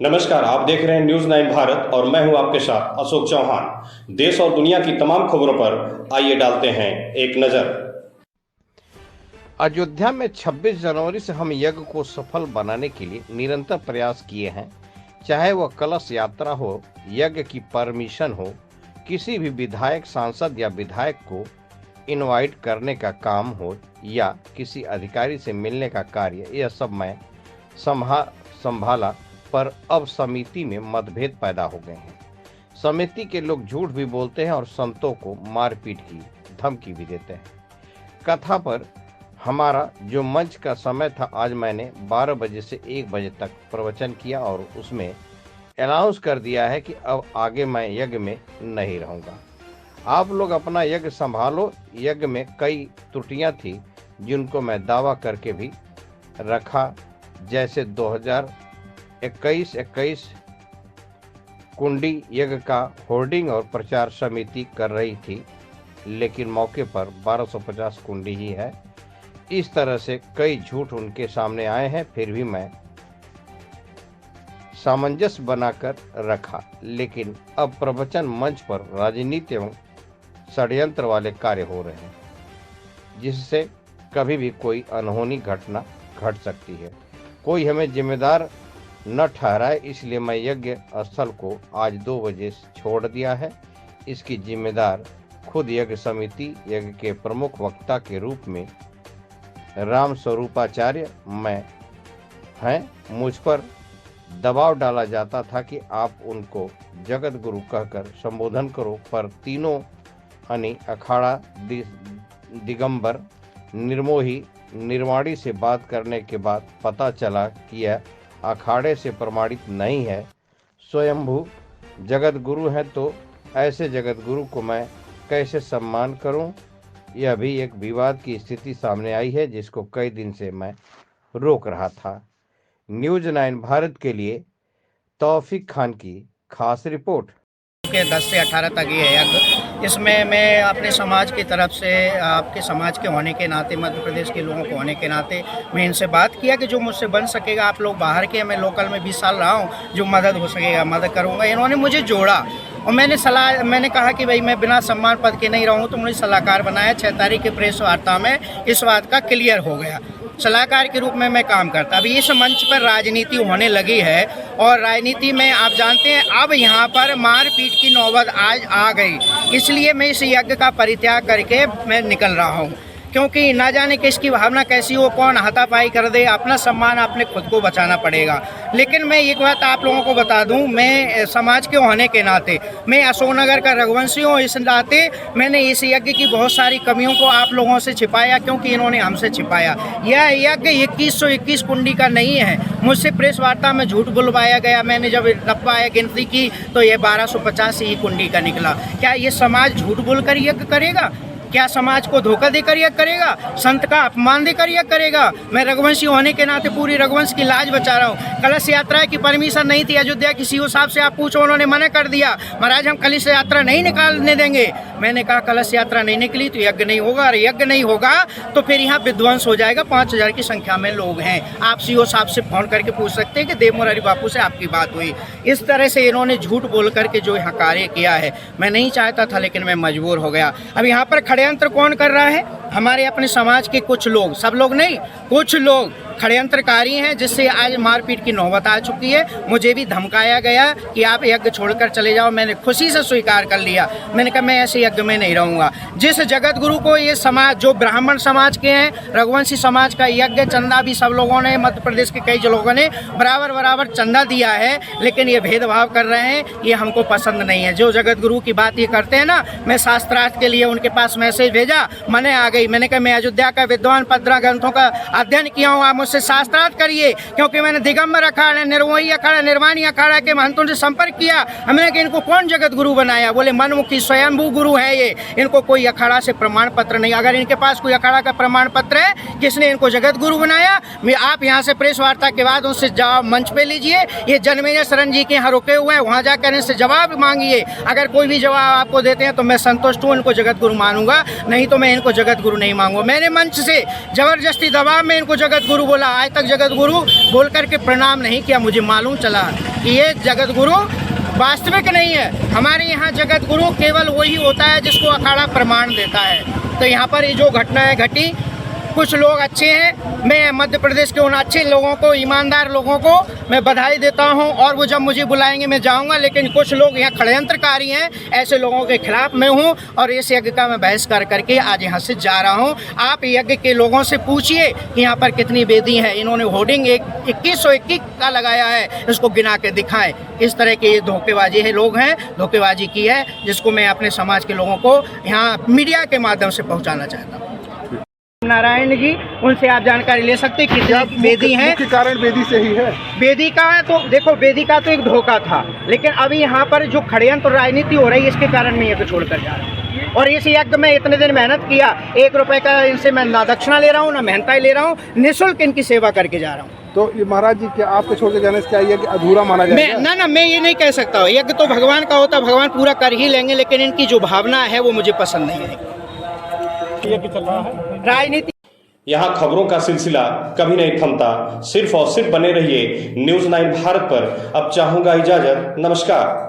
नमस्कार, आप देख रहे हैं न्यूज़ 9 भारत और मैं हूं आपके साथ अशोक चौहान। देश और दुनिया की तमाम खबरों पर आइए डालते हैं एक नज़र। अयोध्या में 26 जनवरी से हम यज्ञ को सफल बनाने के लिए निरंतर प्रयास किए हैं। चाहे वह कलश यात्रा हो, यज्ञ की परमिशन हो, किसी भी विधायक, सांसद या विधायक को इनवाइट करने का काम हो या किसी अधिकारी से मिलने का कार्य, यह सब मैं संभाला। पर अब समिति में मतभेद पैदा हो गए हैं। समिति के लोग झूठ भी बोलते हैं और संतों को मारपीट की धमकी भी देते हैं। कथा पर हमारा जो मंच का समय था, आज मैंने 12 बजे से 1 बजे तक प्रवचन किया और उसमें अनाउंस कर दिया है कि अब आगे मैं यज्ञ में नहीं रहूंगा। आप लोग अपना यज्ञ संभालो। यज्ञ में कई त्रुटियां थी जिनको मैं दावा करके भी रखा, जैसे 2021 कुंडी यज्ञ का होर्डिंग और प्रचार समिति कर रही थी, लेकिन मौके पर 1250 कुंडी ही है। इस तरह से कई झूठ उनके सामने आए हैं, फिर भी मैं सामंजस्य बनाकर रखा। लेकिन अब प्रवचन मंच पर राजनीति एवं षड्यंत्र वाले कार्य हो रहे हैं, जिससे कभी भी कोई अनहोनी घटना घट सकती है। कोई हमें जिम्मेदार न ठहराए, इसलिए मैं यज्ञ स्थल को आज 2 बजे छोड़ दिया है। इसकी जिम्मेदार खुद यज्ञ समिति, यज्ञ के प्रमुख वक्ता के रूप में राम स्वरूपाचार्य मैं हैं। मुझ पर दबाव डाला जाता था कि आप उनको जगत गुरु कहकर संबोधन करो, पर तीनों अखाड़ा दिगंबर निर्मोही निर्वाणी से बात करने के बाद पता चला कि यह अखाड़े से प्रमाणित नहीं है। स्वयंभू जगत गुरु हैं, तो ऐसे जगत गुरु को मैं कैसे सम्मान करूं? यह भी एक विवाद की स्थिति सामने आई है, जिसको कई दिन से मैं रोक रहा था। न्यूज़ 9 भारत के लिए तौफीक खान की खास रिपोर्ट। 10 से 18 तक ये यज्ञ, इसमें मैं अपने समाज की तरफ से, आपके समाज के होने के नाते, मध्य प्रदेश के लोगों को होने के नाते मैं इनसे बात किया कि जो मुझसे बन सकेगा, आप लोग बाहर के, मैं लोकल में 20 साल रहा हूँ, जो मदद हो सकेगा मदद करूँगा। इन्होंने मुझे जोड़ा और मैंने कहा कि भाई मैं बिना सम्मान पद के नहीं रहूँ, तो मुझे सलाहकार बनाया। 6 तारीख की प्रेस वार्ता में इस बात का क्लियर हो गया। सलाहकार के रूप में मैं काम करता। अभी इस मंच पर राजनीति होने लगी है और राजनीति में आप जानते हैं अब यहाँ पर मारपीट की नौबत आज आ गई, इसलिए मैं इस यज्ञ का परित्याग करके मैं निकल रहा हूँ। क्योंकि ना जाने किसकी भावना कैसी हो, कौन हाथापाई कर दे, अपना सम्मान अपने खुद को बचाना पड़ेगा। लेकिन मैं एक बात आप लोगों को बता दूं, मैं समाज के होने के नाते, मैं अशोकनगर का रघुवंशी हूँ, इस नाते मैंने इस यज्ञ की बहुत सारी कमियों को आप लोगों से छिपाया, क्योंकि इन्होंने हमसे छिपाया। यह यज्ञ 2121 कुंडी का नहीं है। मुझसे प्रेस वार्ता में झूठ बुलवाया गया। मैंने जब नपाया, गिनती की, तो ये 1250 ही कुंडी का निकला। क्या ये समाज झूठ बोलकर यज्ञ करेगा? क्या समाज को धोखा देकर यज्ञ करेगा? संत का अपमान देकर यज्ञ करेगा? मैं रघुवंशी होने के नाते पूरी रघुवंश की लाज बचा रहा हूँ। कलश यात्रा की परमिशन नहीं थी अयोध्या की सीओ साहब से, आप पूछो, उन्होंने मना कर दिया, महाराज हम कलश यात्रा नहीं निकालने देंगे। मैंने कहा कलश यात्रा नहीं निकली तो यज्ञ नहीं होगा, और यज्ञ नहीं होगा तो फिर यहाँ विध्वंस हो जाएगा। 5000 की संख्या में लोग हैं। आप सीओ साहब से फोन करके पूछ सकते हैं कि देव मुरारी बापू से आपकी बात हुई। इस तरह से इन्होंने झूठ बोल करके जो यहाँ कार्य किया है, मैं नहीं चाहता था, लेकिन मैं मजबूर हो गया। अब यहाँ पर षड्यंत्र कौन कर रहा है? हमारे अपने समाज के कुछ लोग, सब लोग नहीं, कुछ लोग षड्यंत्रकारी हैं, जिससे आज मारपीट की नौबत आ चुकी है। मुझे भी धमकाया गया कि आप यज्ञ छोड़कर चले जाओ। मैंने खुशी से स्वीकार कर लिया। मैंने कहा मैं ऐसे यज्ञ में नहीं रहूंगा। जिस जगत गुरु को ये समाज, जो ब्राह्मण समाज के हैं, रघुवंशी समाज का यज्ञ चंदा भी सब लोगों ने, मध्य प्रदेश के कई लोगों ने बराबर चंदा दिया है, लेकिन ये भेदभाव कर रहे हैं, ये हमको पसंद नहीं है। जो जगत गुरु की बात ये करते हैं ना, मैं शास्त्रार्थ के लिए उनके पास मैसेज भेजा, मैंने आ गई। मैंने कहा मैं अयोध्या का विद्वान 15 ग्रंथों का अध्ययन किया हूँ, आप मुझसे शास्त्रार्थ करिए। क्योंकि मैंने दिगंबर अखाड़ा, निर्मोही अखाड़ा, निर्वाणी अखाड़ा के महंतों से संपर्क किया। हमने कहा इनको कौन जगत गुरु बनाया? बोले मनमुखी स्वयंभू गुरु है ये, इनको कोई अखाड़ा से प्रमाण पत्र नहीं। अगर इनके पास कोई अखाड़ा का प्रमाण पत्र है, किसने इनको जगत गुरु बनाया? आप यहाँ से प्रेस वार्ता के बाद उनसे जवाब मंच पे लीजिए। ये जन्मेजय शरण जी के यहाँ रुके हुए हैं, वहाँ जाकर इनसे जवाब मांगिए। अगर कोई भी जवाब आपको देते हैं तो मैं संतुष्ट हूँ, इनको जगत गुरु मानूंगा, नहीं तो मैं इनको जगत गुरु नहीं मांगूंगा। मैंने मंच से जबरदस्ती दबाव में इनको जगत गुरु बोला, आज तक जगत गुरु बोल करके प्रणाम नहीं किया। मुझे मालूम चला कि ये जगत गुरु वास्तविक नहीं है। हमारे यहाँ जगत गुरु केवल वही होता है जिसको अखाड़ा प्रमाण देता है। तो यहाँ पर ये जो घटनाएं घटी, कुछ लोग अच्छे हैं, मैं मध्य प्रदेश के उन अच्छे लोगों को, ईमानदार लोगों को मैं बधाई देता हूं, और वो जब मुझे बुलाएंगे मैं जाऊंगा। लेकिन कुछ लोग यहाँ षड्यंत्रकारी हैं, ऐसे लोगों के खिलाफ मैं हूं, और इस यज्ञ का मैं बहस कर करके आज यहाँ से जा रहा हूं। आप यज्ञ के लोगों से पूछिए कि यहाँ पर कितनी वेदी हैं। इन्होंने होर्डिंग 2121 का लगाया है, इसको गिना के दिखाएं। इस तरह के ये धोखेबाजी है, लोग हैं, धोखेबाजी की है, जिसको मैं अपने समाज के लोगों को यहाँ मीडिया के माध्यम से पहुँचाना चाहता हूँ। नारायण जी, उनसे आप जानकारी ले सकते हैं कितनी वेदी है। मुख्य कारण वेदी से ही है। वेदी का तो देखो, वेदी का तो एक धोखा था, लेकिन अभी यहाँ पर जो षड्यंत्र राजनीति हो रही है, इसके कारण मैं यज्ञ छोड़कर जा रहा हूँ। और इस यज्ञ में इतने दिन मेहनत किया, 1 रुपए का इनसे मैं ना दक्षिणा ले रहा हूँ, ना मेहनताई ले रहा हूँ, निःशुल्क इनकी सेवा करके जा रहा हूँ। तो ये महाराज जी, क्या आपके छोड़ के जाने से क्या यज्ञ अधूरा माना जाएगा? ना, मैं ये नहीं कह सकता। यज्ञ तो भगवान का होता, भगवान पूरा कर ही लेंगे, लेकिन इनकी जो भावना है वो मुझे पसंद नहीं है। राजनीति यहाँ खबरों का सिलसिला कभी नहीं थमता। सिर्फ और सिर्फ बने रहिए न्यूज़ 9 भारत पर। अब चाहूंगा इजाजत, नमस्कार।